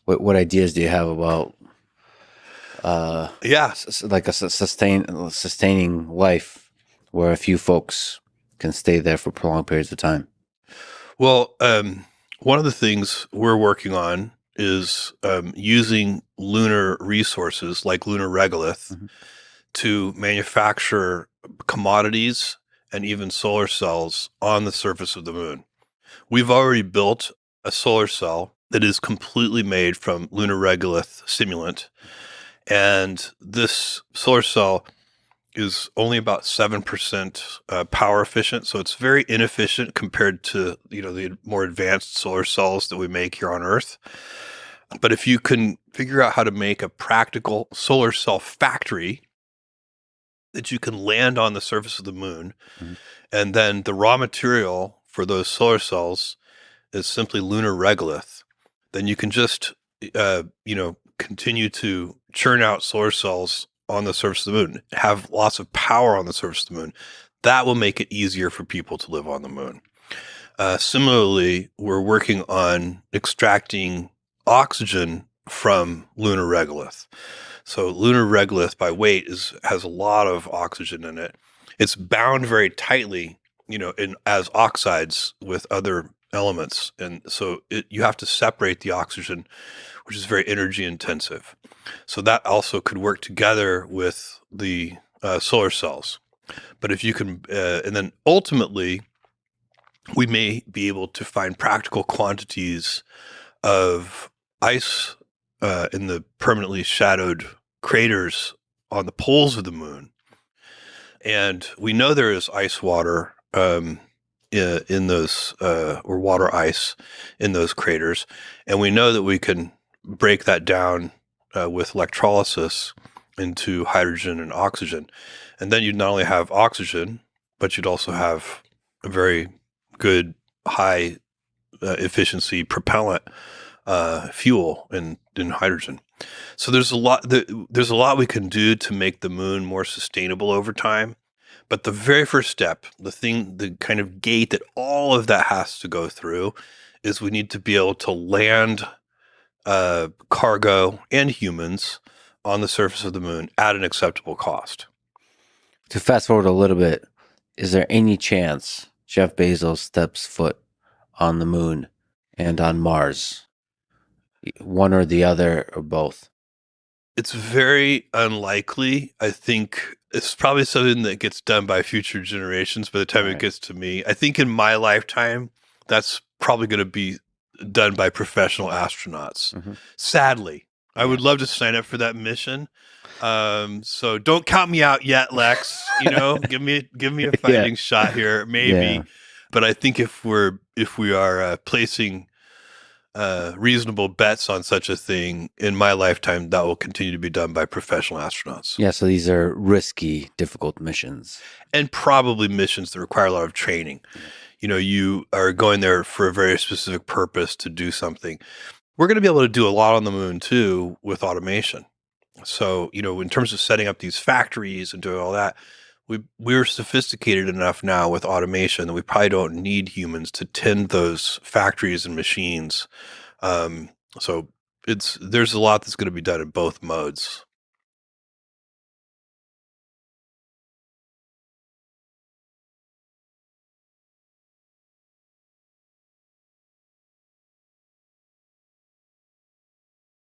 What ideas do you have about Yeah. like a sustaining life where a few folks can stay there for prolonged periods of time? Well, one of the things we're working on is using lunar resources like lunar regolith Hmm. to manufacture commodities and even solar cells on the surface of the moon. We've already built a solar cell that is completely made from lunar regolith simulant. And this solar cell is only about 7% power efficient. So it's very inefficient compared to, the more advanced solar cells that we make here on Earth. But if you can figure out how to make a practical solar cell factory that you can land on the surface of the moon, Hmm. and then the raw material for those solar cells is simply lunar regolith, then you can just, continue to churn out solar cells on the surface of the moon, have lots of power on the surface of the moon. That will make it easier for people to live on the moon. Similarly, we're working on extracting oxygen from lunar regolith. So lunar regolith by weight has a lot of oxygen in it. It's bound very tightly, in as oxides with other elements, and so you have to separate the oxygen, which is very energy intensive. So that also could work together with the solar cells. But if you can, and then ultimately, we may be able to find practical quantities of ice in the permanently shadowed craters on the poles of the moon. And we know there is ice water in those, or water ice in those craters. And we know that we can break that down with electrolysis into hydrogen and oxygen. And then you'd not only have oxygen, but you'd also have a very good high efficiency propellant fuel in hydrogen. So there's a lot we can do to make the moon more sustainable over time. But the very first step, the kind of gate that all of that has to go through, is we need to be able to land cargo and humans on the surface of the moon at an acceptable cost. To fast forward a little bit, is there any chance Jeff Bezos steps foot on the moon and on Mars? One or the other or both? It's very unlikely. I think it's probably something that gets done by future generations by the time it Right. gets to me. I think in my lifetime, that's probably going to be done by professional astronauts. Hmm. Sadly, I Yeah. would love to sign up for that mission. So don't count me out yet, Lex. Give me a Yeah. fighting shot here, Yeah. maybe. But I think if we are placing reasonable bets on such a thing in my lifetime, that will continue to be done by professional astronauts, Yeah. So these are risky, difficult missions. and probably missions that require a lot of training. Yeah. You are going there for a very specific purpose to do something. We're going to be able to do a lot on the moon too with automation. So, in terms of setting up these factories and doing all that, we're sophisticated enough now with automation that we probably don't need humans to tend those factories and machines. Um, so there's a lot that's going to be done in both modes.